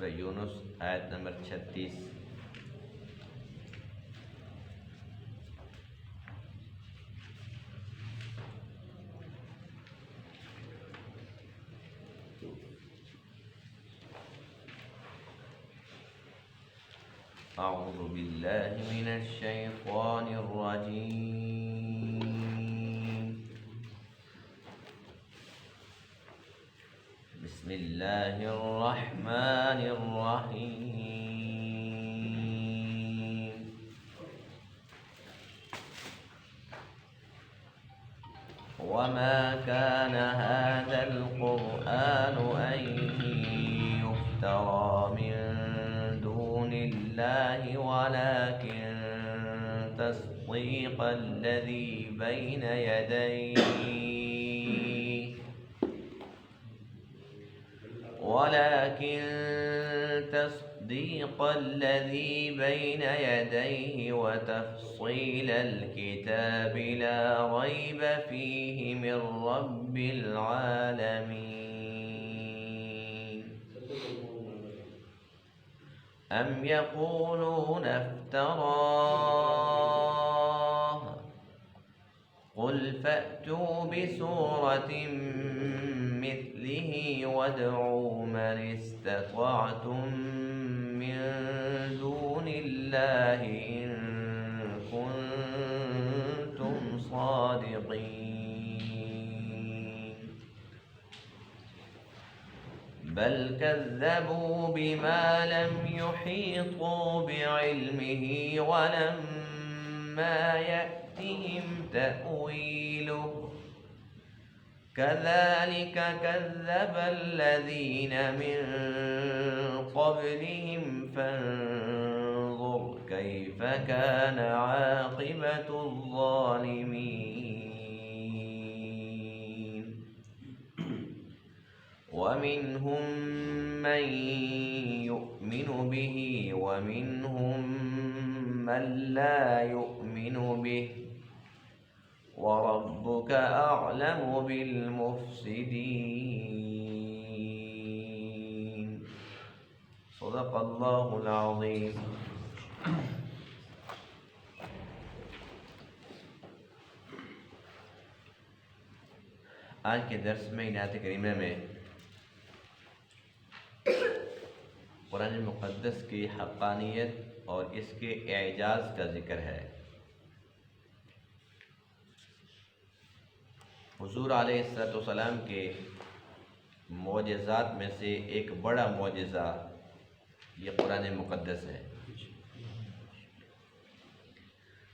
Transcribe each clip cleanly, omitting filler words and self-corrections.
سورہ یونس آیت نمبر 36۔ اعوذ باللہ من الشیطان الرجیم، بسم اللہ الرحمن الرحیم۔ وما كان هذا القرآن أن يفترى من دون الله ولكن تصديق الذي بين يديه وتفصيل الكتاب لا ريب فيه من رب العالمين۔ أم يقولون افتراه قل فأتوا بسورة مثله وادعوا من استطعتم من دون الله إن كنتم صادقين۔ بل كذبوا بما لم يحيطوا بعلمه ولما يأتهم تأويله كذلك كذب الذين من قبلهم فانظر كيف كان عاقبة الظالمين۔ ومنهم من يؤمن به ومنهم من لا يؤمن به وربك أعلم بالمفسدين۔ صدق اللہ العظیم۔ آج کے درس میں آیت کریمہ میں قرآن مقدس کی حقانیت اور اس کے اعجاز کا ذکر ہے۔ حضور علیہ السلام کے معجزات میں سے ایک بڑا معجزہ یہ قرآن مقدس ہے۔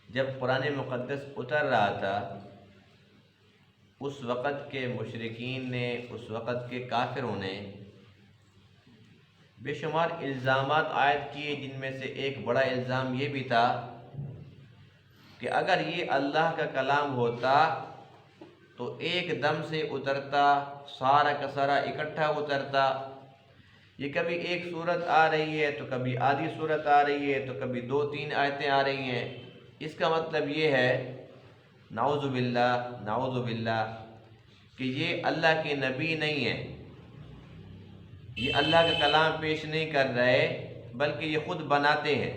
جب قرآن مقدس اتر رہا تھا اس وقت کے مشرکین نے، اس وقت کے کافروں نے بے شمار الزامات عائد کیے، جن میں سے ایک بڑا الزام یہ بھی تھا کہ اگر یہ اللہ کا کلام ہوتا تو ایک دم سے اترتا، سارا کا سارا اکٹھا اترتا۔ یہ کبھی ایک صورت آ رہی ہے تو کبھی آدھی صورت آ رہی ہے تو کبھی 2-3 آیتیں آ رہی ہیں۔ اس کا مطلب یہ ہے نعوذ باللہ کہ یہ اللہ کے نبی نہیں ہیں، یہ اللہ کا کلام پیش نہیں کر رہے بلکہ یہ خود بناتے ہیں،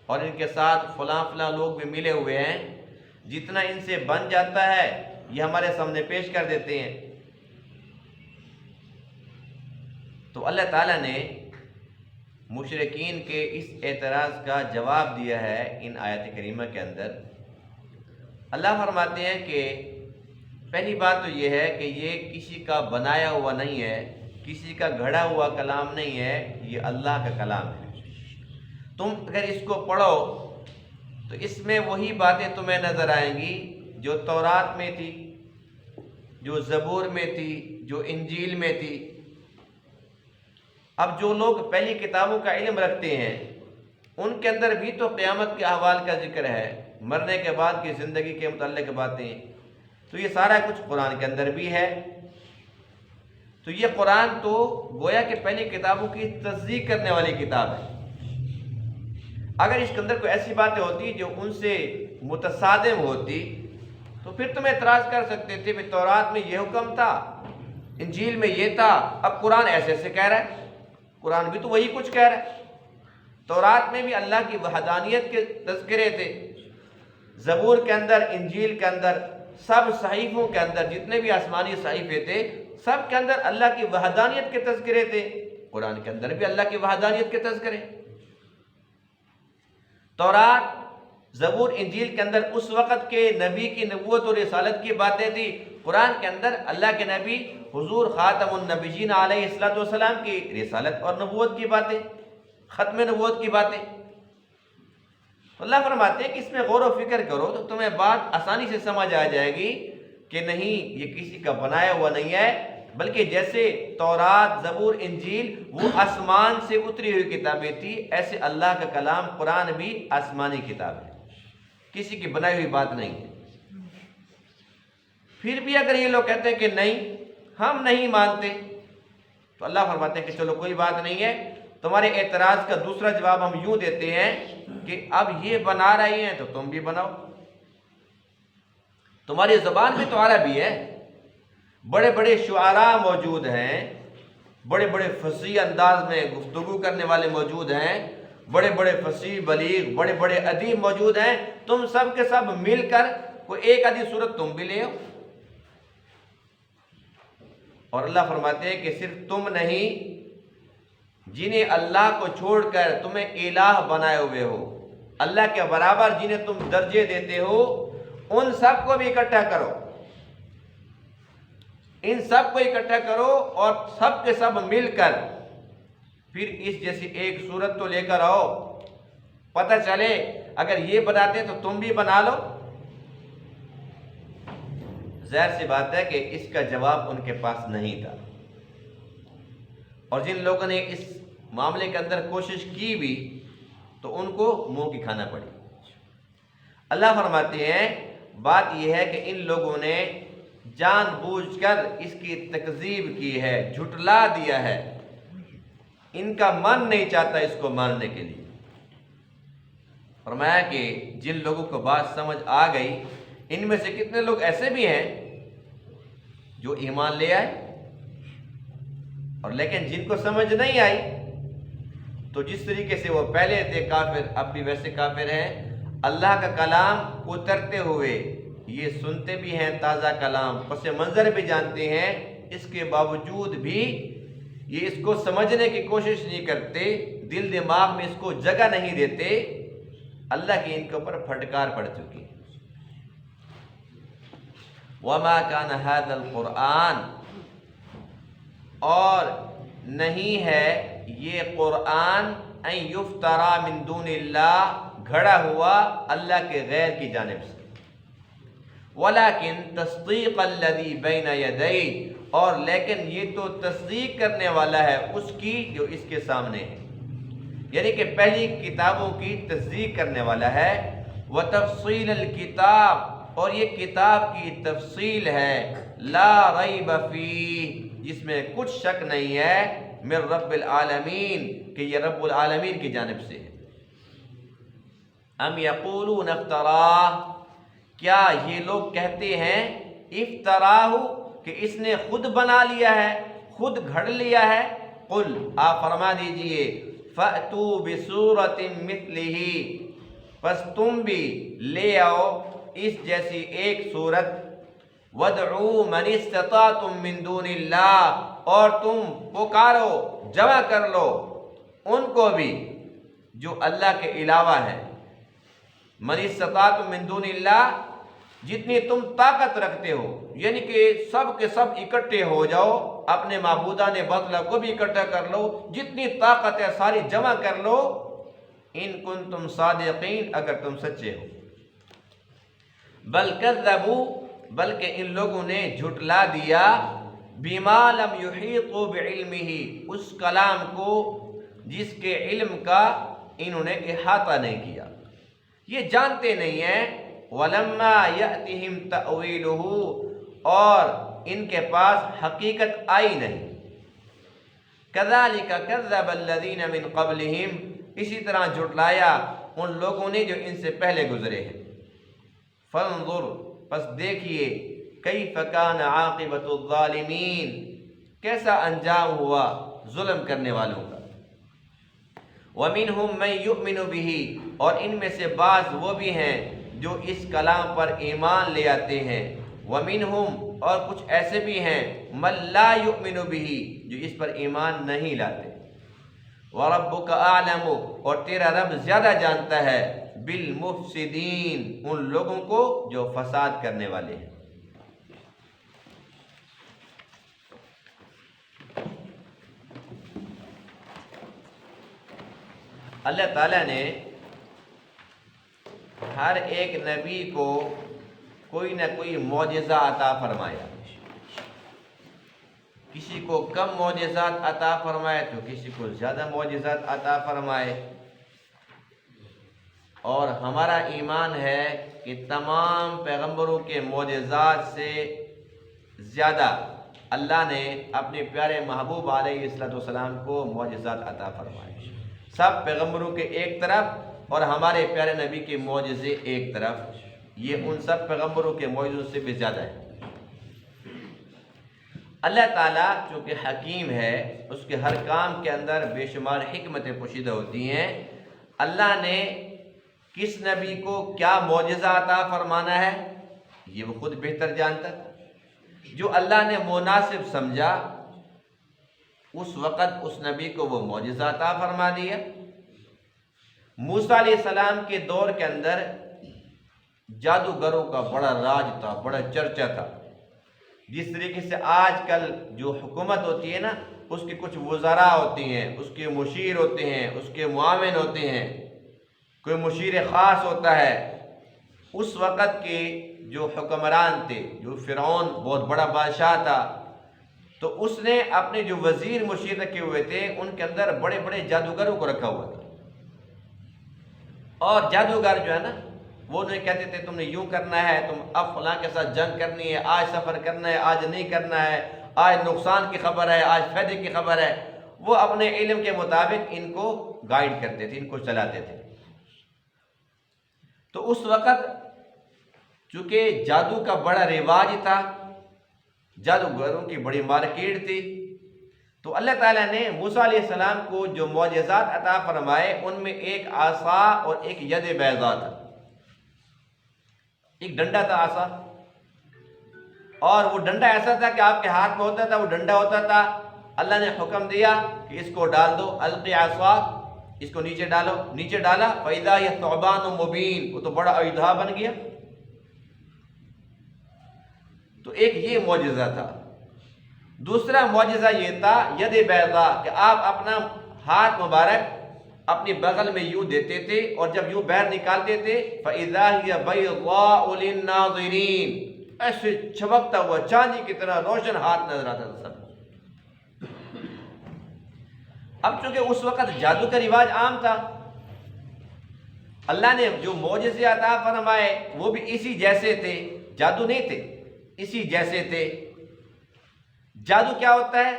اور ان کے ساتھ فلاں لوگ بھی ملے ہوئے ہیں، جتنا ان سے بن جاتا ہے یہ ہمارے سامنے پیش کر دیتے ہیں۔ تو اللہ تعالیٰ نے مشرکین کے اس اعتراض کا جواب دیا ہے ان آیت کریمہ کے اندر۔ اللہ فرماتے ہیں کہ پہلی بات تو یہ ہے کہ یہ کسی کا بنایا ہوا نہیں ہے، کسی کا گھڑا ہوا کلام نہیں ہے، یہ اللہ کا کلام ہے۔ تم اگر اس کو پڑھو تو اس میں وہی باتیں تمہیں نظر آئیں گی جو تورات میں تھی، جو زبور میں تھی، جو انجیل میں تھی۔ اب جو لوگ پہلی کتابوں کا علم رکھتے ہیں ان کے اندر بھی تو قیامت کے احوال کا ذکر ہے، مرنے کے بعد کی زندگی کے متعلق باتیں، تو یہ سارا کچھ قرآن کے اندر بھی ہے۔ تو یہ قرآن تو گویا کہ پہلی کتابوں کی تصدیق کرنے والی کتاب ہے۔ اگر اس کے اندر کوئی ایسی باتیں ہوتی جو ان سے متصادم ہوتی تو پھر تم اعتراض کر سکتے تھے کہ تورات میں یہ حکم تھا، انجیل میں یہ تھا، اب قرآن ایسے کہہ رہا ہے۔ قرآن بھی تو وہی کچھ کہہ رہا ہے۔ تورات میں بھی اللہ کی وحدانیت کے تذکرے تھے، زبور کے اندر، انجیل کے اندر، سب صحیفوں کے اندر، جتنے بھی آسمانی صحیفے تھے سب کے اندر اللہ کی وحدانیت کے تذکرے تھے۔ قرآن کے اندر بھی اللہ کی وحدانیت کے تذکرے۔ تورات، زبور، انجیل کے اندر اس وقت کے نبی کی نبوت اور رسالت کی باتیں تھی۔ قرآن کے اندر اللہ کے نبی حضور خاتم النبیین علیہ السلام کی رسالت اور نبوت کی باتیں، ختم نبوت کی باتیں۔ اللہ فرماتے ہیں کہ اس میں غور و فکر کرو تو تمہیں بات آسانی سے سمجھ آ جائے گی کہ نہیں یہ کسی کا بنایا ہوا نہیں ہے، بلکہ جیسے تورات، زبور، انجیل وہ آسمان سے اتری ہوئی کتابیں تھی، ایسے اللہ کا کلام قرآن بھی آسمانی کتاب ہے، کسی کی بنائی ہوئی بات نہیں ہے۔ پھر بھی اگر یہ لوگ کہتے ہیں کہ نہیں ہم نہیں مانتے، تو اللہ فرماتے ہیں کہ چلو کوئی بات نہیں ہے، تمہارے اعتراض کا دوسرا جواب ہم یوں دیتے ہیں کہ اب یہ بنا رہی ہیں تو تم بھی بناؤ۔ تمہاری زبان بھی تو عربی ہے، بڑے بڑے شعراء موجود ہیں، بڑے بڑے فصیح انداز میں گفتگو کرنے والے موجود ہیں، بڑے بڑے فصیح بلیغ، بڑے بڑے ادیب موجود ہیں، تم سب کے سب مل کر کوئی ایک آدھی صورت تم بھی لے آؤ۔ اور اللہ فرماتے ہیں کہ صرف تم نہیں، جنہیں اللہ کو چھوڑ کر تمہیں الہ بنائے ہوئے ہو، اللہ کے برابر جنہیں تم درجے دیتے ہو، ان سب کو بھی اکٹھا کرو، ان سب کو اکٹھا کرو اور سب کے سب مل کر پھر اس جیسی ایک صورت تو لے کر آؤ، پتہ چلے اگر یہ بناتے تو تم بھی بنا لو۔ ظاہر سی بات ہے کہ اس کا جواب ان کے پاس نہیں تھا، اور جن لوگوں نے اس معاملے کے اندر کوشش کی بھی تو ان کو منہ کی کھانا پڑی۔ اللہ فرماتے ہیں بات یہ ہے کہ ان لوگوں نے جان بوجھ کر اس کی تکذیب کی ہے، جھٹلا دیا ہے، ان کا من نہیں چاہتا اس کو ماننے کے لیے۔ فرمایا کہ جن لوگوں کو بات سمجھ آ گئی، ان میں سے کتنے لوگ ایسے بھی ہیں جو ایمان لے آئے، اور لیکن جن کو سمجھ نہیں آئی تو جس طریقے سے وہ پہلے تھے کافر، اب بھی ویسے کافر ہیں۔ اللہ کا کلام اترتے ہوئے یہ سنتے بھی ہیں، تازہ کلام پس منظر بھی جانتے ہیں، اس کے باوجود بھی یہ اس کو سمجھنے کی کوشش نہیں کرتے، دل دماغ میں اس کو جگہ نہیں دیتے۔ اللہ کی ان کے اوپر پھٹکار پڑ چکی ہے۔ وَمَا كَانَ هَذَا الْقُرْآنِ، اور نہیں ہے یہ قرآن ان یفترا من دون اللہ، گھڑا ہوا اللہ کے غیر کی جانب سے، ولیکن تصدیق الذی بین یدیہ، اور لیکن یہ تو تصدیق کرنے والا ہے اس کی جو اس کے سامنے ہے، یعنی کہ پہلی کتابوں کی تصدیق کرنے والا ہے۔ وتفصیل الکتاب، اور یہ کتاب کی تفصیل ہے، لا ریب فیہ، جس میں کچھ شک نہیں ہے، من رب العالمین، کہ یہ رب العالمین کی جانب سے ہے۔ ام یقولون افتراہ، کیا یہ لوگ کہتے ہیں افتراہ کہ اس نے خود بنا لیا ہے، خود گھڑ لیا ہے؟ قل، آپ فرما دیجئے، فأتوا بسورۃ مثلہ، پس تم بھی لے آؤ اس جیسی ایک صورت، وَادْعُوا مَنِ اسْتَطَعْتُم مِّن دُونِ اللَّهِ، اور تم پکارو، جمع کر لو ان کو بھی جو اللہ کے علاوہ ہے، مَنِ اسْتَطَعْتُم مِّن دُونِ اللَّهِ، جتنی تم طاقت رکھتے ہو، یعنی کہ سب کے سب اکٹھے ہو جاؤ، اپنے معبودان باطلہ کو بھی اکٹھا کر لو، جتنی طاقت ہے ساری جمع کر لو، ان کنتم صادقین، اگر تم سچے ہو۔ بل کذبوا، بلکہ ان لوگوں نے جھٹلا دیا، بما لم یحیطوا بعلمہ، اس کلام کو جس کے علم کا انہوں نے احاطہ نہیں کیا، یہ جانتے نہیں ہیں۔ ولما یأتہم تأویلہ، اور ان کے پاس حقیقت آئی نہیں۔ کذالک کذب الذین من قبلہم، اسی طرح جھٹلایا ان لوگوں نے جو ان سے پہلے گزرے ہیں۔ فانظر، پس دیکھیے، کیف کان عاقبۃ الظالمین، کیسا انجام ہوا ظلم کرنے والوں کا۔ وَمِنْهُمْ مَنْ يُؤْمِنُ بِهِ، اور ان میں سے بعض وہ بھی ہیں جو اس کلام پر ایمان لے آتے ہیں، وَمِنْهُمْ، اور کچھ ایسے بھی ہیں مَنْ لَا يُؤْمِنُ بِهِ، جو اس پر ایمان نہیں لاتے۔ وَرَبُّكَ أَعْلَمُ، اور تیرا رب زیادہ جانتا ہے بِالْمُفْسِدِينَ، ان لوگوں کو جو فساد کرنے والے ہیں۔ اللہ تعالیٰ نے ہر ایک نبی کو کوئی نہ کوئی معجزہ عطا فرمایا، کسی کو کم معجزات عطا فرمائے تو کسی کو زیادہ معجزات عطا فرمائے۔ اور ہمارا ایمان ہے کہ تمام پیغمبروں کے معجزات سے زیادہ اللہ نے اپنے پیارے محبوب علیہ السلام کو معجزات عطا فرمائے۔ سب پیغمبروں کے ایک طرف اور ہمارے پیارے نبی کے معجزے ایک طرف، یہ ان سب پیغمبروں کے معجزوں سے بھی زیادہ ہے۔ اللہ تعالیٰ چونکہ حکیم ہے، اس کے ہر کام کے اندر بے شمار حکمتیں پوشیدہ ہوتی ہیں۔ اللہ نے کس نبی کو کیا معجزہ عطا فرمانا ہے یہ وہ خود بہتر جانتا تھا۔ جو اللہ نے مناسب سمجھا اس وقت اس نبی کو وہ معجزہ عطا فرما دیا۔ موسیٰ علیہ السلام کے دور کے اندر جادوگروں کا بڑا راج تھا، بڑا چرچا تھا۔ جس طریقے سے آج کل جو حکومت ہوتی ہے نا، اس کے کچھ وزراء ہوتی ہیں، اس کے مشیر ہوتے ہیں، اس کے معاون ہوتے ہیں، کوئی مشیر خاص ہوتا ہے۔ اس وقت کے جو حکمران تھے، جو فرعون بہت بڑا بادشاہ تھا، تو اس نے اپنے جو وزیر مشیر رکھے ہوئے تھے ان کے اندر بڑے بڑے جادوگروں کو رکھا ہوا تھا۔ اور جادوگر جو ہے نا، وہ انہیں کہتے تھے تم نے یوں کرنا ہے، تم اب فلاں کے ساتھ جنگ کرنی ہے، آج سفر کرنا ہے، آج نہیں کرنا ہے، آج نقصان کی خبر ہے، آج فائدے کی خبر ہے۔ وہ اپنے علم کے مطابق ان کو گائیڈ کرتے تھے، ان کو چلاتے تھے۔ تو اس وقت چونکہ جادو کا بڑا رواج تھا، جادوگروں کی بڑی مارکیٹ تھی، تو اللہ تعالیٰ نے موسیٰ علیہ السلام کو جو معجزات عطا فرمائے ان میں ایک عصا اور ایک ید بیضاء تھا۔ ایک ڈنڈا تھا عصا، اور وہ ڈنڈا ایسا تھا کہ آپ کے ہاتھ میں ہوتا تھا، وہ ڈنڈا ہوتا تھا۔ اللہ نے حکم دیا کہ اس کو ڈال دو، القی عصاک، اس کو نیچے ڈالو، نیچے ڈالا، فَإِذَا هِيَ ثُعْبَانٌ مُبِينٌ، وہ تو بڑا اژدہا بن گیا۔ تو ایک یہ معجزہ تھا۔ دوسرا معجزہ یہ تھا ید بیضاء، کہ آپ اپنا ہاتھ مبارک اپنی بغل میں یوں دیتے تھے اور جب یوں باہر نکالتے تھے فَإِذَا هِيَ بَيْضَاءُ لِلنَّاظِرِينَ، ایسے چمکتا ہوا چاندی کی طرح روشن ہاتھ نظر آتا تھا سب۔ اب چونکہ اس وقت جادو کا رواج عام تھا، اللہ نے جو معجزے عطا فرمائے وہ بھی اسی جیسے تھے، جادو نہیں تھے، اسی جیسے تھے۔ جادو کیا ہوتا ہے؟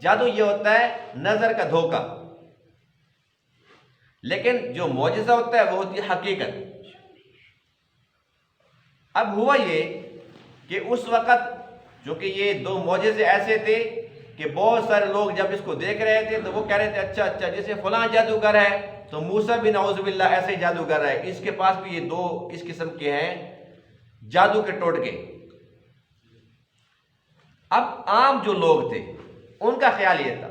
جادو یہ ہوتا ہے نظر کا دھوکہ، لیکن جو معجزہ ہوتا ہے وہ ہوتی ہے حقیقت۔ اب ہوا یہ کہ اس وقت جو کہ یہ دو معجزے ایسے تھے کہ بہت سارے لوگ جب اس کو دیکھ رہے تھے تو وہ کہہ رہے تھے اچھا جیسے فلاں جادوگر ہے تو موسیٰ بھی نعوذ باللہ ایسے ہی جادوگر ہے، اس کے پاس بھی یہ دو اس قسم کے ہیں جادو کے ٹوٹکے۔ اب عام جو لوگ تھے ان کا خیال یہ تھا،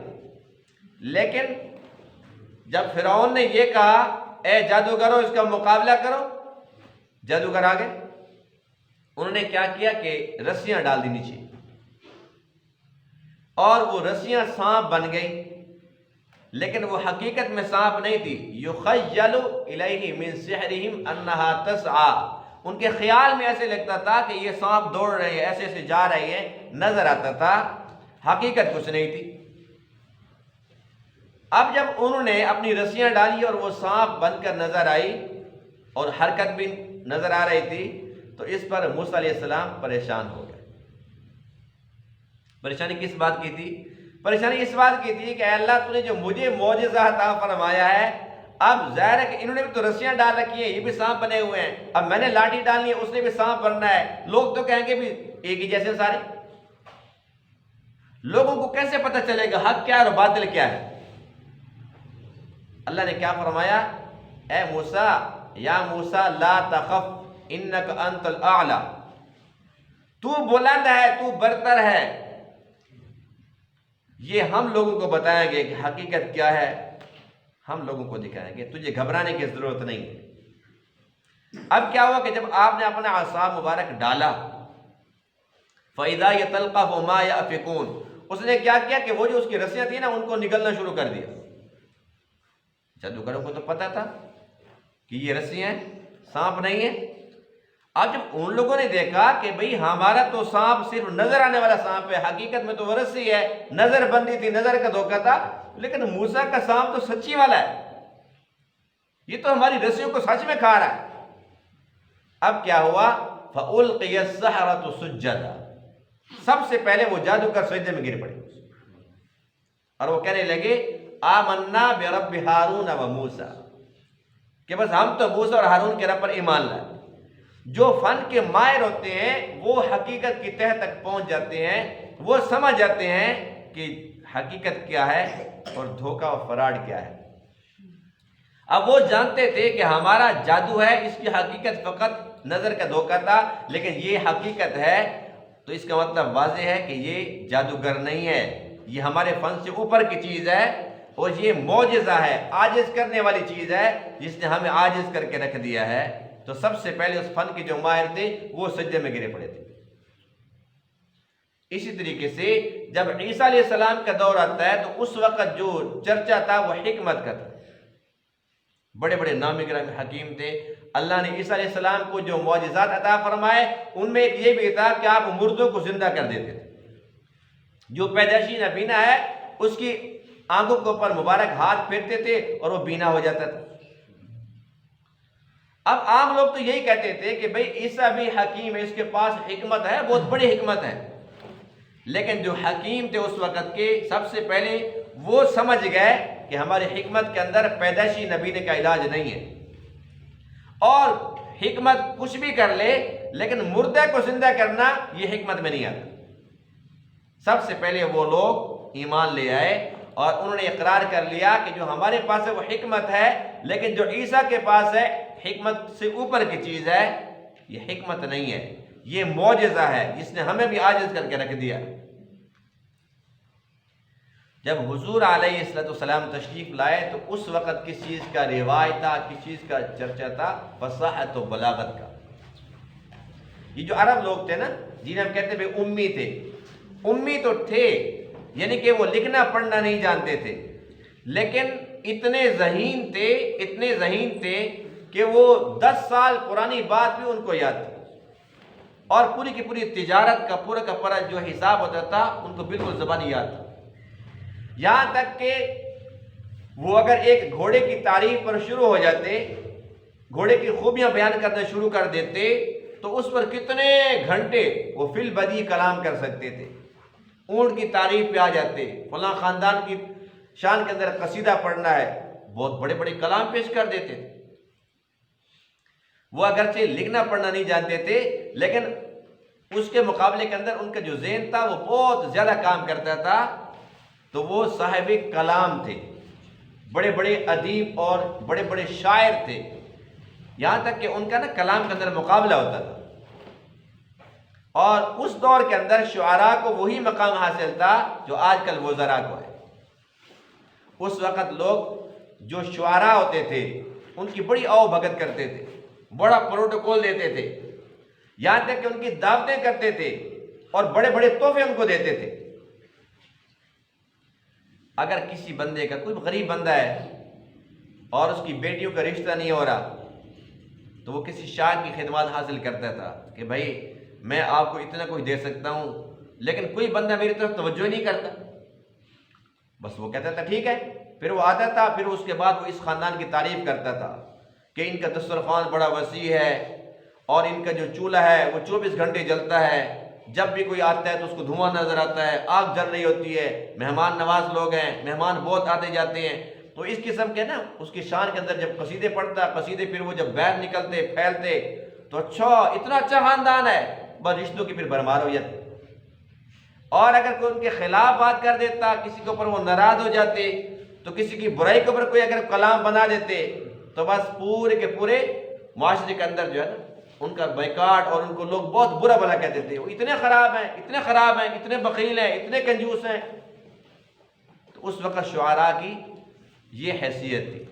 لیکن جب فرعون نے یہ کہا اے جادوگرو اس کا مقابلہ کرو، جادوگر آ گئے، انہوں نے کیا کیا کہ رسیاں ڈال دی نیچے، اور وہ رسیاں سانپ بن گئی، لیکن وہ حقیقت میں سانپ نہیں تھی۔ یخیل الیہ من سحرہم انہا تسعی، ان کے خیال میں ایسے لگتا تھا کہ یہ سانپ دوڑ رہے ہیں، ایسے ایسے جا رہے ہیں، نظر آتا تھا، حقیقت کچھ نہیں تھی۔ اب جب انہوں نے اپنی رسیاں ڈالی اور وہ سانپ بن کر نظر آئی اور حرکت بھی نظر آ رہی تھی، تو اس پر موسیٰ علیہ السلام پریشان ہو گئے۔ پریشانی کس بات کی تھی؟ پریشانی اس بات کی تھی کہ اے اللہ تو نے جو مجھے معجزہ عطا فرمایا ہے، اب ظاہر ہے کہ انہوں نے بھی تو رسیاں ڈال رکھی ہیں، یہ بھی سانپ بنے ہوئے ہیں، اب میں نے لاٹھی ڈالنی ہے، اس نے بھی سانپ بننا ہے، لوگ تو کہیں گے بھی ایک ہی جیسے سارے، لوگوں کو کیسے پتہ چلے گا حق کیا ہے اور باطل کیا ہے؟ اللہ نے کیا فرمایا؟ اے موسیٰ، یا موسیٰ لا تخف انک انت الاعلی، تو بلند ہے، تو برتر ہے۔ یہ ہم لوگوں کو بتائیں گے کہ حقیقت کیا ہے، ہم لوگوں کو دکھائیں گے، تجھے گھبرانے کی ضرورت نہیں ہے۔ اب کیا ہوا کہ جب آپ نے اپنا عصا مبارک ڈالا، فَإِذَا يَتَلْقَفُ مَا يَأْفِكُونَ، اس نے کیا کیا کہ وہ جو اس کی رسیاں تھیں نا ان کو نگلنا شروع کر دیا۔ جادوگروں کو تو پتا تھا کہ یہ رسیاں ہیں، سانپ نہیں ہے۔ اب جب ان لوگوں نے دیکھا کہ بھئی ہمارا تو سانپ صرف نظر آنے والا سانپ ہے، حقیقت میں تو وہ رسی ہے، نظر بندی تھی، نظر کا دھوکہ تھا، لیکن موسیٰ کا سانپ تو سچی والا ہے، یہ تو ہماری رسیوں کو سچ میں کھا رہا ہے۔ اب کیا ہوا؟ فَأُلْقِيَ السَّحَرَةُ سُجَّدًا، سب سے پہلے وہ جادوگر سجدے میں گر پڑے اور وہ کہنے لگے آمنا برب ہارون و موسیٰ، کہ بس ہم تو موسیٰ اور ہارون کے رب پر ایمان لائے۔ جو فن کے ماہر ہوتے ہیں وہ حقیقت کی تہہ تک پہنچ جاتے ہیں، وہ سمجھ جاتے ہیں کہ حقیقت کیا ہے اور دھوکہ و فراڈ کیا ہے۔ اب وہ جانتے تھے کہ ہمارا جادو ہے، اس کی حقیقت فقط نظر کا دھوکہ تھا، لیکن یہ حقیقت ہے، تو اس کا مطلب واضح ہے کہ یہ جادوگر نہیں ہے، یہ ہمارے فن سے اوپر کی چیز ہے، اور یہ معجزہ ہے، عاجز کرنے والی چیز ہے، جس نے ہمیں عاجز کر کے رکھ دیا ہے۔ تو سب سے پہلے اس فن کے جو ماہر تھے وہ سجدے میں گرے پڑے تھے۔ اسی طریقے سے جب عیسیٰ علیہ السلام کا دور آتا ہے تو اس وقت جو چرچا تھا وہ حکمت کا تھا، بڑے بڑے نامی گرامی حکیم تھے۔ اللہ نے عیسیٰ علیہ السلام کو جو معجزات عطا فرمائے ان میں ایک یہ بھی تھا کہ آپ مردوں کو زندہ کر دیتے تھے۔ جو پیدائشی نابینا ہے اس کی آنکھوں کے اوپر مبارک ہاتھ پھیرتے تھے اور وہ بینا ہو جاتا تھا۔ اب عام لوگ تو یہی کہتے تھے کہ بھئی عیسیٰ بھی حکیم ہے، اس کے پاس حکمت ہے، بہت بڑی حکمت ہے، لیکن جو حکیم تھے اس وقت کے سب سے پہلے وہ سمجھ گئے کہ ہماری حکمت کے اندر پیدائشی نبینے کا علاج نہیں ہے، اور حکمت کچھ بھی کر لے لیکن مردہ کو زندہ کرنا یہ حکمت میں نہیں آتا۔ سب سے پہلے وہ لوگ ایمان لے آئے اور انہوں نے اقرار کر لیا کہ جو ہمارے پاس ہے وہ حکمت ہے، لیکن جو عیسیٰ کے پاس ہے حکمت سے اوپر کی چیز ہے، یہ حکمت نہیں ہے، یہ معجزہ ہے جس نے ہمیں بھی عاجز کر کے رکھ دیا۔ جب حضور علیہ السلام تشریف لائے تو اس وقت کس چیز کا رواج تھا، کس چیز کا چرچا تھا؟ فصاحت و بلاغت کا۔ یہ جو عرب لوگ تھے نا جنہیں ہم کہتے ہیں امی تھے، امی تو تھے، یعنی کہ وہ لکھنا پڑھنا نہیں جانتے تھے، لیکن اتنے ذہین تھے کہ وہ 10 سال پرانی بات بھی ان کو یاد تھی، اور پوری کی پوری تجارت کا پورا جو حساب ہوتا تھا ان کو بالکل زبانی یاد تھا۔ یہاں تک کہ وہ اگر ایک گھوڑے کی تعریف پر شروع ہو جاتے، گھوڑے کی خوبیاں بیان کرنا شروع کر دیتے، تو اس پر کتنے گھنٹے وہ فی البدیہہ کلام کر سکتے تھے۔ اونٹ کی تعریف پہ آ جاتے، فلاں خاندان کی شان کے اندر قصیدہ پڑھنا ہے، بہت بڑے بڑے کلام پیش کر دیتے تھے۔ وہ اگرچہ لکھنا پڑھنا نہیں جانتے تھے، لیکن اس کے مقابلے کے اندر ان کا جو ذہن تھا وہ بہت زیادہ کام کرتا تھا، تو وہ صاحب کلام تھے، بڑے بڑے ادیب اور بڑے بڑے شاعر تھے، یہاں تک کہ ان کا نا کلام کے اندر مقابلہ ہوتا تھا۔ اور اس دور کے اندر شعراء کو وہی مقام حاصل تھا جو آج کل وزراء کو ہے۔ اس وقت لوگ جو شعراء ہوتے تھے ان کی بڑی آؤ بھگت کرتے تھے، بڑا پروٹوکول دیتے تھے، یہاں تک کہ ان کی دعوتیں کرتے تھے اور بڑے بڑے تحفے ان کو دیتے تھے۔ اگر کسی بندے کا کوئی غریب بندہ ہے اور اس کی بیٹیوں کا رشتہ نہیں ہو رہا تو وہ کسی شاعر کی خدمات حاصل کرتا تھا کہ بھائی میں آپ کو اتنا کچھ دے سکتا ہوں، لیکن کوئی بندہ میری طرف توجہ نہیں کرتا، بس وہ کہتا تھا ٹھیک ہے، پھر وہ آتا تھا، پھر اس کے بعد وہ اس خاندان کی تعریف کرتا تھا کہ ان کا دسترخوان بڑا وسیع ہے اور ان کا جو چولہا ہے وہ 24 گھنٹے جلتا ہے، جب بھی کوئی آتا ہے تو اس کو دھواں نظر آتا ہے، آگ جل رہی ہوتی ہے، مہمان نواز لوگ ہیں، مہمان بہت آتے جاتے ہیں۔ تو اس قسم کے نا اس کی شان کے اندر جب قصیدے پڑھتا، قصیدے پھر وہ جب باہر نکلتے پھیلتے تو اچھا اتنا اچھا خاندان ہے، بس رشتوں کی پھر بھرمار ہو جاتی۔ اور اگر کوئی ان کے خلاف بات کر دیتا، کسی کے اوپر وہ ناراض ہو جاتے، تو کسی کی برائی کے اوپر کوئی اگر کلام بنا دیتے تو بس پورے کے پورے معاشرے کے اندر جو ہے نا ان کا بیکاٹ، اور ان کو لوگ بہت برا بھلا کہتے تھے، وہ اتنے خراب ہیں، اتنے خراب ہیں، اتنے بخیل ہیں، اتنے کنجوس ہیں۔ تو اس وقت شعراء کی یہ حیثیت تھی،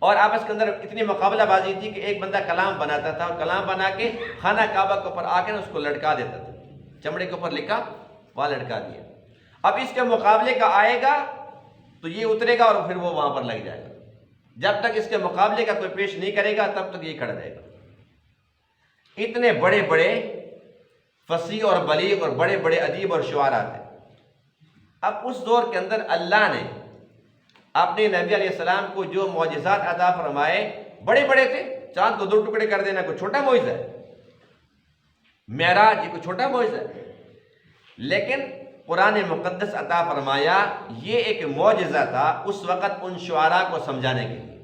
اور آپس کے اندر اتنی مقابلہ بازی تھی کہ ایک بندہ کلام بناتا تھا اور کلام بنا کے خانہ کعبہ کے اوپر آ کے اس کو لٹکا دیتا تھا، چمڑے کے اوپر لکھا وہاں لٹکا دیا۔ اب اس کے مقابلے کا آئے گا تو یہ اترے گا اور پھر وہ وہاں پر لگ جائے گا، جب تک اس کے مقابلے کا کوئی پیش نہیں کرے گا تب تک یہ کھڑا رہے گا۔ اتنے بڑے بڑے فصیح اور بلیغ اور بڑے بڑے ادیب اور شعراء تھے۔ اب اس دور کے اندر اللہ نے اپنے نبی علیہ السلام کو جو معجزات عطا فرمائے بڑے بڑے تھے، چاند کو 2 ٹکڑے کر دینا کوئی چھوٹا معجزہ ہے، معراج یہ کوئی چھوٹا معجزہ ہے، لیکن قرآن مقدس عطا فرمایا یہ ایک معجزہ تھا اس وقت ان شعراء کو سمجھانے کے لیے،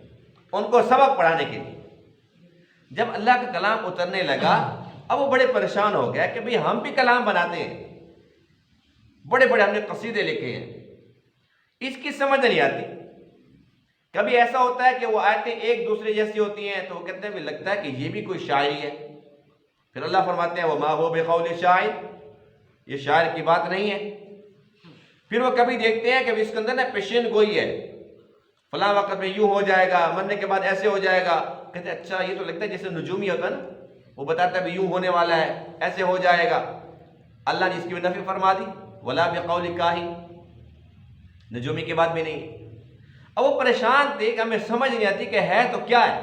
ان کو سبق پڑھانے کے لیے۔ جب اللہ کا کلام اترنے لگا اب وہ بڑے پریشان ہو گیا کہ بھئی ہم بھی کلام بناتے ہیں، بڑے بڑے ہم نے قصیدے لکھے ہیں، اس کی سمجھ نہیں آتی۔ کبھی ایسا ہوتا ہے کہ وہ آیتیں ایک دوسرے جیسی ہوتی ہیں تو وہ کہتے ہیں بھی لگتا ہے کہ یہ بھی کوئی شاعری ہے، پھر اللہ فرماتے ہیں وَمَا هُوَ بِقَوْلِ شَاعِرٍ، یہ شاعر کی بات نہیں ہے۔ پھر وہ کبھی دیکھتے ہیں کہ اس کے اندر نا پیشین گوئی ہے، فلاں وقت میں یوں ہو جائے گا، مرنے کے بعد ایسے ہو جائے گا، کہتے ہیں اچھا یہ تو لگتا ہے جیسے نجومی ہوتا ہے نا، وہ بتاتا ہے بھی یوں ہونے والا ہے، ایسے ہو جائے گا۔ اللہ نے اس کی بھی نفی فرما دی، وَلَا بِقَوْلِ كَاهِنٍ، نجومی کی بات بھی نہیں۔ اب وہ پریشان تھے کہ ہمیں سمجھ نہیں آتی کہ ہے تو کیا ہے،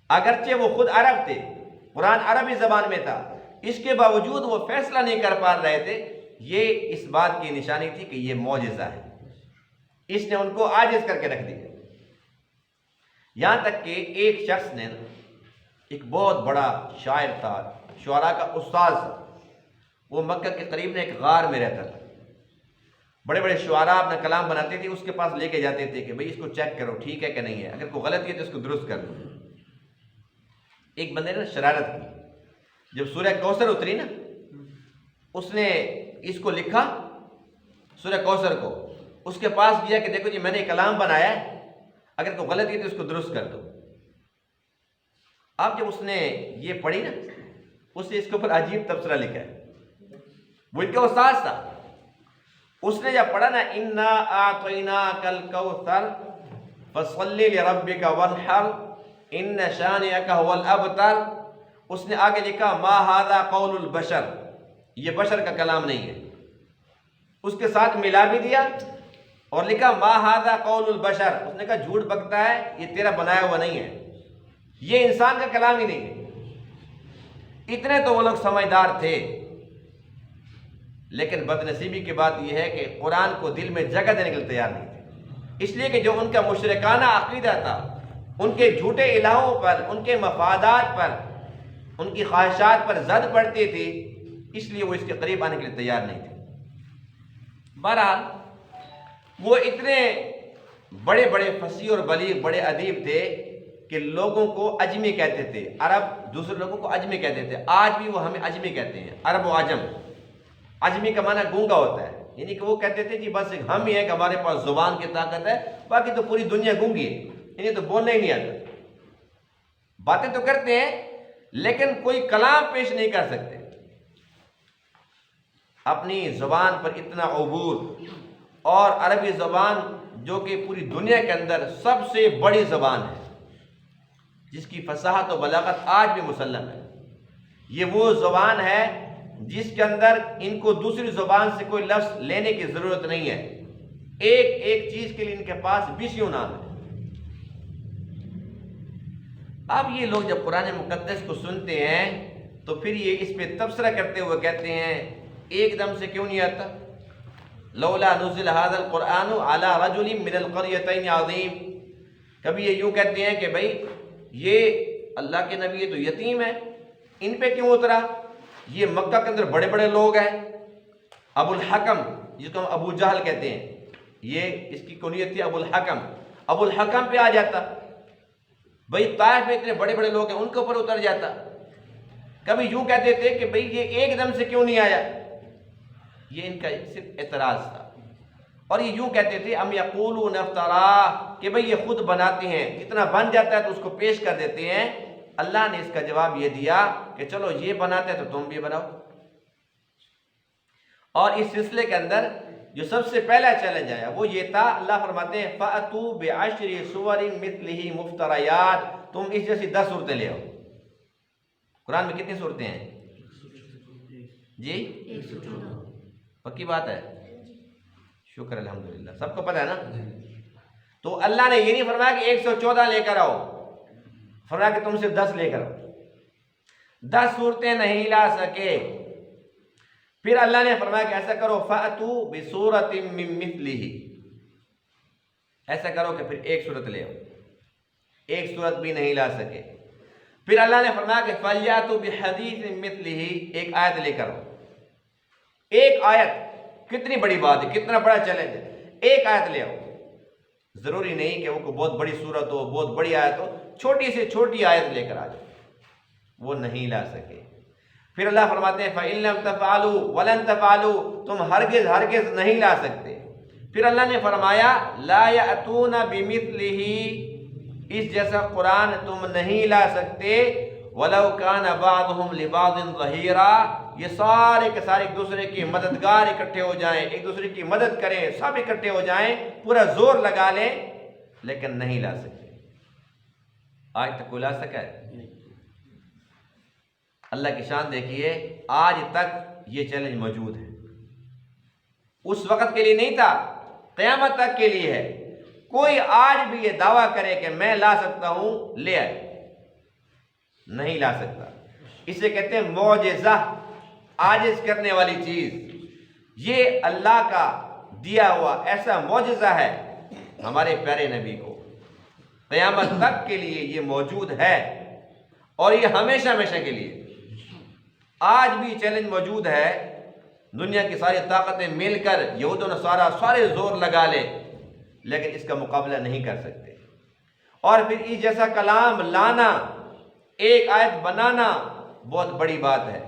اگرچہ وہ خود عرب تھے، قرآن عربی زبان میں تھا، اس کے باوجود وہ فیصلہ نہیں کر پا رہے تھے۔ یہ اس بات کی نشانی تھی کہ یہ معجزہ ہے، اس نے ان کو عاجز کر کے رکھ دیا۔ یہاں تک کہ ایک شخص نے، ایک بہت بڑا شاعر تھا، شعراء کا استاذ تھا، وہ مکہ کے قریب میں ایک غار میں رہتا تھا، بڑے بڑے شعراء اپنا کلام بناتے تھے، اس کے پاس لے کے جاتے تھے کہ بھئی اس کو چیک کرو ٹھیک ہے کہ نہیں ہے، اگر کوئی غلطی ہے تو اس کو درست کر دو۔ ایک بندے نے شرارت کی، جب سورہ کوثر اتری نا اس نے اس کو لکھا سورہ کوثر کو، اس کے پاس گیا کہ دیکھو جی میں نے کلام بنایا ہے، اگر کوئی غلطی ہے تو اس کو درست کر دو۔ اب جب اس نے یہ پڑھی نا اس نے اس کے اوپر عجیب تبصرہ لکھا ہے، وہ ان کا استاذ تھا، اس نے جب پڑھا نا اِنَّا أَعْطَيْنَاكَ الْكَوْثَرَ فَصَلِّ لِرَبِّكَ وَانْحَرْ إِنَّ شَانِئَكَ هُوَ الْأَبْتَرُ، اس نے آگے لکھا مَا هَذَا قَوْلُ الْبَشَرِ، یہ بشر کا کلام نہیں ہے، اس کے ساتھ ملا بھی دیا اور لکھا مَا هَذَا قَوْلُ الْبَشَرِ، اس نے کہا جھوٹ بکتا ہے، یہ تیرا بنایا ہوا نہیں ہے، یہ انسان کا کلام ہی نہیں ہے۔ اتنے تو وہ لوگ سمجھدار تھے، لیکن بدنصیبی کی بات یہ ہے کہ قرآن کو دل میں جگہ دینے کے لیے تیار نہیں تھے، اس لیے کہ جو ان کا مشرکانہ عقیدہ تھا، ان کے جھوٹے الہوں پر، ان کے مفادات پر، ان کی خواہشات پر زد پڑتی تھی، اس لیے وہ اس کے قریب آنے کے لیے تیار نہیں تھے۔ بہرحال وہ اتنے بڑے بڑے فصیح اور بلیغ بڑے ادیب تھے کہ لوگوں کو اجمی کہتے تھے، عرب دوسرے لوگوں کو اجمی کہتے تھے، آج بھی وہ ہمیں اجمی کہتے ہیں، عرب و عجم۔ اجمی کا معنی گونگا ہوتا ہے، یعنی کہ وہ کہتے تھے جی بس ہم ہی ہیں کہ ہمارے پاس زبان کی طاقت ہے، باقی تو پوری دنیا گونگی ہے، یعنی تو بولنا ہی نہیں آتا، باتیں تو کرتے ہیں لیکن کوئی کلام پیش نہیں کر سکتے۔ اپنی زبان پر اتنا عبور، اور عربی زبان جو کہ پوری دنیا کے اندر سب سے بڑی زبان ہے، جس کی فصاحت و بلاغت آج بھی مسلم ہے، یہ وہ زبان ہے جس کے اندر ان کو دوسری زبان سے کوئی لفظ لینے کی ضرورت نہیں ہے، ایک ایک چیز کے لیے ان کے پاس 20 نام ہے۔ اب یہ لوگ جب قرآن مقدس کو سنتے ہیں تو پھر یہ اس پہ تبصرہ کرتے ہوئے کہتے ہیں ایک دم سے کیوں نہیں آتا، لولا نزل هذا القرآن على رجل من القريتين عظیم، کبھی یہ یوں کہتے ہیں کہ بھئی یہ اللہ کے نبی تو یتیم ہے، ان پہ کیوں اترا، یہ مکہ کے اندر بڑے بڑے لوگ ہیں، ابو الحکم جس کو ہم ابو جہل کہتے ہیں، یہ اس کی کنیت تھی ابو الحکم، ابو الحکم پہ آ جاتا، بھئی طائف میں اتنے بڑے بڑے لوگ ہیں ان کے اوپر اتر جاتا۔ کبھی یوں کہتے تھے کہ بھئی یہ ایک دم سے کیوں نہیں آیا، یہ ان کا صرف اعتراض تھا۔ اور یہ یوں کہتے تھے ام یقولون افترا، کہ بھئی یہ خود بناتے ہیں، جتنا بن جاتا ہے تو اس کو پیش کر دیتے ہیں۔ اللہ نے اس کا جواب یہ دیا کہ چلو یہ بناتے ہیں تو تم بھی بناؤ۔ اور اس سلسلے کے اندر جو سب سے پہلا چیلنج آیا وہ یہ تھا، اللہ فرماتے ہیں فَأْتُوا بِعَشْرِ سُوَرٍ مِثْلِهِ مُفْتَرَيَاتٍ، تم اس جیسی 10 صورتیں لے آؤ۔ قرآن میں کتنی صورتیں ہیں جی؟ 114۔ پکی بات ہے؟ شکر الحمدللہ، سب کو پتہ ہے نا؟ تو اللہ نے یہ نہیں فرمایا کہ 114 لے کر آؤ، فرمایا کہ تم صرف 10 لے کر آؤ۔ 10 صورتیں نہیں لا سکے، پھر اللہ نے فرمایا کہ ایسا کرو فَأْتُوا بِسُورَةٍ مِّن مِثْلِهِ، ایسا کرو کہ پھر ایک صورت لے آؤ۔ ایک صورت بھی نہیں لا سکے، پھر اللہ نے فرمایا کہ فَلْيَأْتُوا بِحَدِيثٍ مِّثْلِهِ، ایک آیت لے کر آؤ۔ ایک آیت کتنی بڑی بات ہے، کتنا بڑا چیلنج ہے، ایک آیت لے آؤ۔ ضروری نہیں کہ وہ کوئی بہت بڑی صورت ہو، بہت بڑی آیت ہو، چھوٹی سے چھوٹی آیت لے کر آ جاؤ، وہ نہیں لا سکے۔ پھر اللہ فرماتے ہیں فَإِن لَّمْ تَفْعَلُوا وَلَن تَفْعَلُوا، تم ہرگز نہیں لا سکتے۔ پھر اللہ نے فرمایا لَا يَأْتُونَ بِمِثْلِهِ، اس جیسا قرآن تم نہیں لا سکتے، وَلَوْ كَانَ بَعْضُهُمْ لِبَعْضٍ ظَهِيرًا، یہ سارے کے سارے ایک دوسرے کی مددگار اکٹھے ہو جائیں، ایک دوسرے کی مدد کریں، سب اکٹھے ہو جائیں، پورا زور لگا لیں، لیکن نہیں لا سکتے۔ آج تک کوئی لا سکا ہے؟ اللہ کی شان دیکھیے، آج تک یہ چیلنج موجود ہے۔ اس وقت کے لیے نہیں تھا، قیامت تک کے لیے ہے۔ کوئی آج بھی یہ دعویٰ کرے کہ میں لا سکتا ہوں، لے آئے، نہیں لا سکتا۔ اسے کہتے ہیں معجزہ، عاجز کرنے والی چیز۔ یہ اللہ کا دیا ہوا ایسا معجزہ ہے ہمارے پیارے نبی کو، قیامت تک کے لیے یہ موجود ہے، اور یہ ہمیشہ ہمیشہ کے لیے۔ آج بھی چیلنج موجود ہے، دنیا کی ساری طاقتیں مل کر یہود و نصارہ سارے زور لگا لے، لیکن اس کا مقابلہ نہیں کر سکتے۔ اور پھر اس جیسا کلام لانا، ایک آیت بنانا بہت بڑی بات ہے،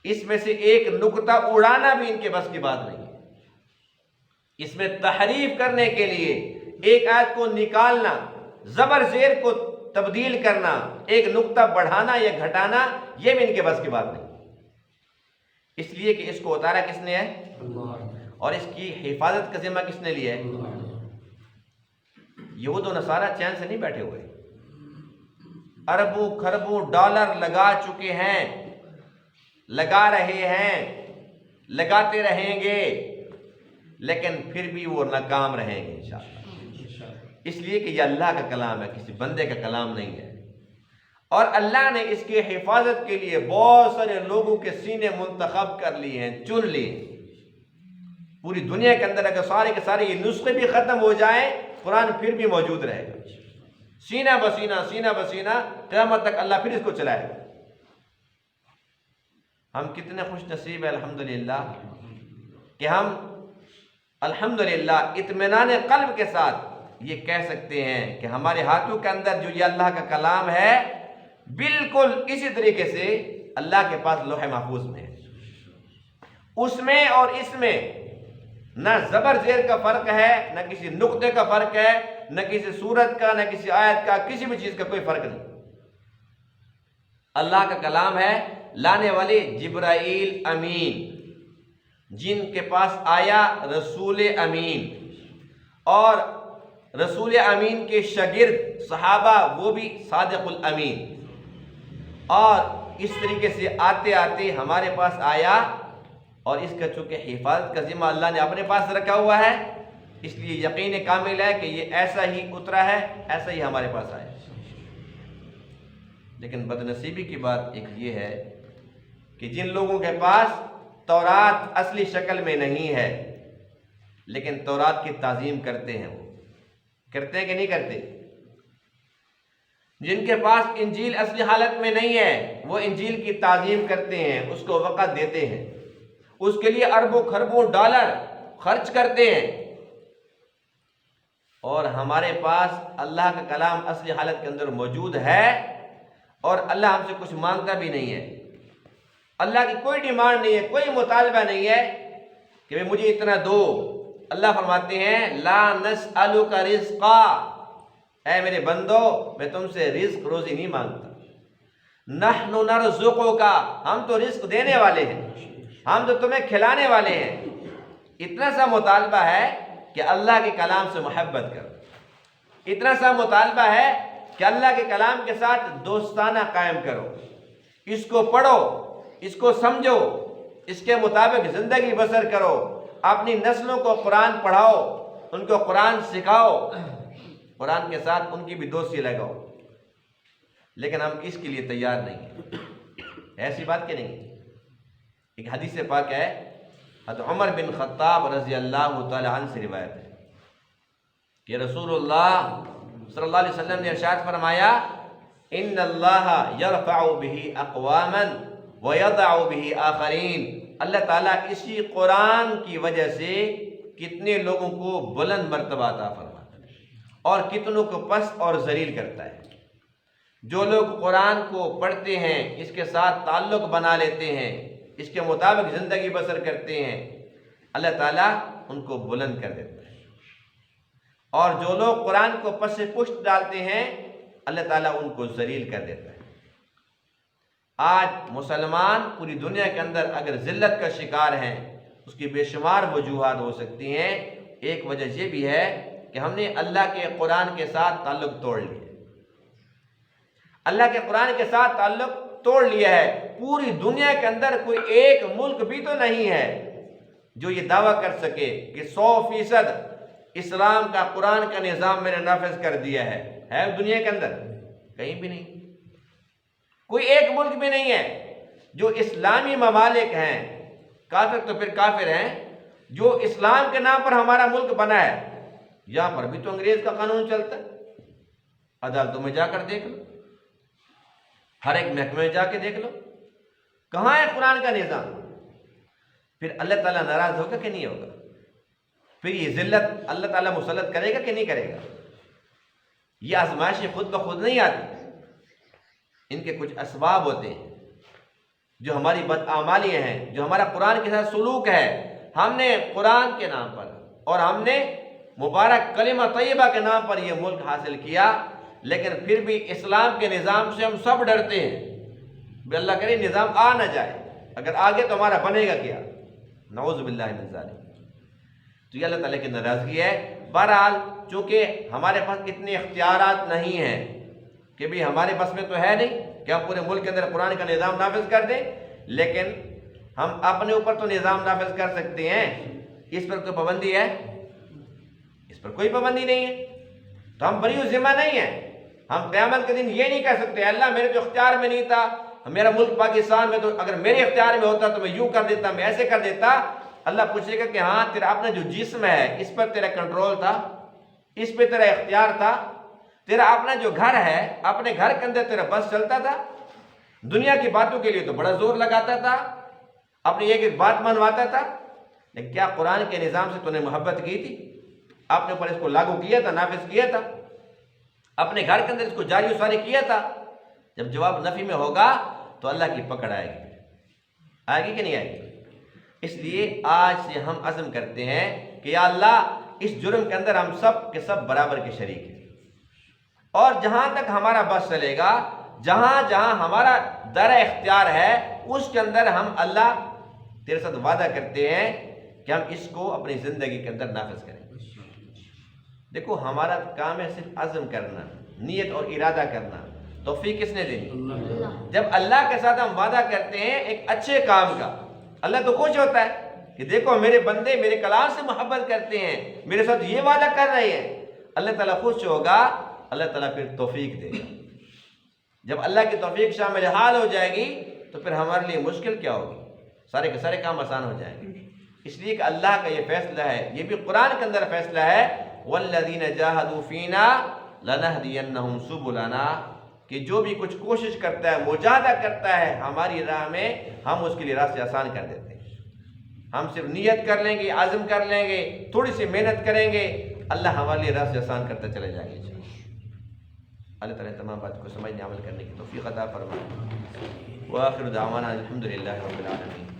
اس میں سے ایک نقطہ اڑانا بھی ان کے بس کی بات نہیں ہے۔ اس میں تحریف کرنے کے لیے ایک آیت کو نکالنا، زبر زیر کو تبدیل کرنا، ایک نقطہ بڑھانا یا گھٹانا، یہ بھی ان کے بس کی بات نہیں، اس لیے کہ اس کو اتارا کس نے ہے؟ اور اس کی حفاظت کا ذمہ کس نے لیا ہے؟ یہود و نصارہ چین سے نہیں بیٹھے ہوئے، اربوں خربوں ڈالر لگا چکے ہیں، لگا رہے ہیں، لگاتے رہیں گے، لیکن پھر بھی وہ ناکام رہیں گے انشاءاللہ، اس لیے کہ یہ اللہ کا کلام ہے، کسی بندے کا کلام نہیں ہے۔ اور اللہ نے اس کی حفاظت کے لیے بہت سارے لوگوں کے سینے منتخب کر لیے ہیں، چن لیے۔ پوری دنیا کے اندر اگر سارے کے سارے یہ نسخے بھی ختم ہو جائیں، قرآن پھر بھی موجود رہے گا، سینہ بسینہ قیامت تک اللہ پھر اس کو چلائے گا۔ ہم کتنے خوش نصیب ہیں الحمدللہ کہ ہم الحمدللہ اطمینان قلب کے ساتھ یہ کہہ سکتے ہیں کہ ہمارے ہاتھوں کے اندر جو یہ اللہ کا کلام ہے، بالکل اسی طریقے سے اللہ کے پاس لوح محفوظ میں ہے۔ اس میں اور اس میں نہ زبر زیر کا فرق ہے، نہ کسی نقطے کا فرق ہے، نہ کسی سورت کا، نہ کسی آیت کا، کسی بھی چیز کا کوئی فرق نہیں۔ اللہ کا کلام ہے، لانے والے جبرائیل امین، جن کے پاس آیا رسول امین، اور رسول امین کے شاگرد صحابہ وہ بھی صادق الامین، اور اس طریقے سے آتے آتے ہمارے پاس آیا، اور اس کا چونکہ حفاظت کا ذمہ اللہ نے اپنے پاس رکھا ہوا ہے، اس لیے یقین کامل ہے کہ یہ ایسا ہی اترا ہے، ایسا ہی ہمارے پاس آیا۔ لیکن بدنصیبی کی بات ایک یہ ہے کہ جن لوگوں کے پاس تورات اصلی شکل میں نہیں ہے، لیکن تورات کی تعظیم کرتے ہیں، وہ کرتے ہیں کہ نہیں کرتے؟ جن کے پاس انجیل اصلی حالت میں نہیں ہے، وہ انجیل کی تعظیم کرتے ہیں، اس کو وقت دیتے ہیں، اس کے لیے اربوں خربوں ڈالر خرچ کرتے ہیں۔ اور ہمارے پاس اللہ کا کلام اصلی حالت کے اندر موجود ہے، اور اللہ ہم سے کچھ مانگتا بھی نہیں ہے، اللہ کی کوئی ڈیمانڈ نہیں ہے، کوئی مطالبہ نہیں ہے کہ مجھے اتنا دو، اللہ فرماتے ہیں لا نسألک رزقا، اے میرے بندو میں تم سے رزق روزی نہیں مانگتا، نحن نرزقک، ہم تو رزق دینے والے ہیں، ہم تو تمہیں کھلانے والے ہیں۔ اتنا سا مطالبہ ہے کہ اللہ کے کلام سے محبت کرو، اتنا سا مطالبہ ہے کہ اللہ کے کلام کے ساتھ دوستانہ قائم کرو، اس کو پڑھو، اس کو سمجھو، اس کے مطابق زندگی بسر کرو، اپنی نسلوں کو قرآن پڑھاؤ، ان کو قرآن سکھاؤ، قرآن کے ساتھ ان کی بھی دوستی لگاؤ۔ لیکن ہم اس کے لیے تیار نہیں ہیں، ایسی بات کہ نہیں۔ ایک حدیث پاک ہے، حضرت عمر بن خطاب رضی اللہ تعالی عنہ سے روایت ہے کہ رسول اللہ صلی اللہ علیہ وسلم نے ارشاد فرمایا ان اللہ یرفع بہ اقواما ویضع بہ آخرین، اللہ تعالیٰ اسی قرآن کی وجہ سے کتنے لوگوں کو بلند مرتبہ عطا فرماتا ہے اور کتنوں کو پست اور ذلیل کرتا ہے۔ جو لوگ قرآن کو پڑھتے ہیں، اس کے ساتھ تعلق بنا لیتے ہیں، اس کے مطابق زندگی بسر کرتے ہیں، اللہ تعالیٰ ان کو بلند کر دیتا ہے، اور جو لوگ قرآن کو پس پشت ڈالتے ہیں اللہ تعالیٰ ان کو ذلیل کر دیتا ہے۔ آج مسلمان پوری دنیا کے اندر اگر ذلت کا شکار ہیں، اس کی بے شمار وجوہات ہو سکتی ہیں۔ ایک وجہ یہ بھی ہے کہ ہم نے اللہ کے قرآن کے ساتھ تعلق توڑ لیا، اللہ کے قرآن کے ساتھ تعلق توڑ لیا ہے۔ پوری دنیا کے اندر کوئی ایک ملک بھی تو نہیں ہے جو یہ دعویٰ کر سکے کہ 100% اسلام کا قرآن کا نظام میں نے نافذ کر دیا ہے دنیا کے اندر؟ کہیں بھی نہیں، کوئی ایک ملک بھی نہیں ہے۔ جو اسلامی ممالک ہیں، کافر تو پھر کافر ہیں، جو اسلام کے نام پر ہمارا ملک بنا ہے، یہاں پر بھی تو انگریز کا قانون چلتا ہے۔ عدالتوں میں جا کر دیکھ لو، ہر ایک محکمے میں جا کے دیکھ لو، کہاں ہے قرآن کا نظام؟ پھر اللہ تعالیٰ ناراض ہوگا کہ نہیں ہوگا؟ پھر یہ ذلت اللہ تعالیٰ مسلط کرے گا کہ نہیں کرے گا؟ یہ آزمائشیں خود بخود نہیں آتی، ان کے کچھ اسباب ہوتے ہیں۔ جو ہماری بدعمالیاں ہیں، جو ہمارا قرآن کے ساتھ سلوک ہے، ہم نے قرآن کے نام پر اور ہم نے مبارک کلمہ طیبہ کے نام پر یہ ملک حاصل کیا، لیکن پھر بھی اسلام کے نظام سے ہم سب ڈرتے ہیں، بے اللہ کرے نظام آ نہ جائے، اگر آگے تو ہمارا بنے گا کیا؟ نعوذ باللہ من ذالک۔ تو یہ اللہ تعالیٰ کی ناراضگی ہے۔ بہرحال چونکہ ہمارے پاس اتنے اختیارات نہیں ہیں کہ بھی ہمارے بس میں تو ہے نہیں کہ ہم پورے ملک کے اندر قرآن کا نظام نافذ کر دیں، لیکن ہم اپنے اوپر تو نظام نافذ کر سکتے ہیں۔ اس پر کوئی پابندی ہے؟ اس پر کوئی پابندی نہیں ہے، تو ہم بری ذمہ نہیں ہیں۔ ہم قیامت کے دن یہ نہیں کہہ سکتے اللہ میرے تو اختیار میں نہیں تھا، میرا ملک پاکستان میں تو اگر میرے اختیار میں ہوتا تو میں یوں کر دیتا، میں ایسے کر دیتا۔ اللہ پوچھے گا کہ ہاں تیرا اپنا جو جسم ہے اس پر تیرا کنٹرول تھا، اس پہ تیرا اختیار تھا، تیرا اپنا جو گھر ہے اپنے گھر کے اندر تیرا بس چلتا تھا، دنیا کی باتوں کے لیے تو بڑا زور لگاتا تھا، اپنی ایک ایک بات منواتا تھا، لیکن کیا قرآن کے نظام سے تو نے محبت کی تھی؟ اپنے اوپر اس کو لاگو کیا تھا، نافذ کیا تھا، اپنے گھر کے اندر اس کو جاری و ساری کیا تھا؟ جب جواب نفی میں ہوگا تو اللہ کی پکڑ آئے گی، آئے گی کہ نہیں آئے گی؟ اس لیے آج سے ہم عزم کرتے ہیں کہ یا اللہ اس جرم کے اندر ہم سب کے سب برابر کے شریک ہیں، اور جہاں تک ہمارا بس چلے گا، جہاں جہاں ہمارا دائرہ اختیار ہے، اس کے اندر ہم اللہ تیرے ساتھ وعدہ کرتے ہیں کہ ہم اس کو اپنی زندگی کے اندر نافذ کریں۔ دیکھو ہمارا کام ہے صرف عزم کرنا، نیت اور ارادہ کرنا، توفیق کس نے دینی؟ جب اللہ کے ساتھ ہم وعدہ کرتے ہیں ایک اچھے کام کا، اللہ تو خوش ہوتا ہے کہ دیکھو میرے بندے میرے کلام سے محبت کرتے ہیں، میرے ساتھ یہ وعدہ کر رہے ہیں، اللہ تعالیٰ خوش ہوگا، اللہ تعالیٰ پھر توفیق دے گا۔ جب اللہ کی توفیق شامل حال ہو جائے گی تو پھر ہمارے لیے مشکل کیا ہوگی؟ سارے کے سارے کام آسان ہو جائیں گے۔ اس لیے کہ اللہ کا یہ فیصلہ ہے، یہ بھی قرآن کے اندر فیصلہ ہے، وَالَّذِينَ جَاهَدُوا فِينَا لَنَهْدِيَنَّهُمْ سُبُلَنَا، کہ جو بھی کچھ کوشش کرتا ہے، مجاہدہ کرتا ہے ہماری راہ میں، ہم اس کے لیے راستے آسان کر دیتے ہیں۔ ہم صرف نیت کر لیں گے، عزم کر لیں گے، تھوڑی سی محنت کریں گے، اللہ ہمارے لیے راستے آسان کرتا چلے جائیں گے۔ اللہ تعالیٰ تمام بات کو سمجھنے عمل کرنے کی توفیق عطا فرمائے۔ وآخر دعوانا الحمدللہ رب العالمین۔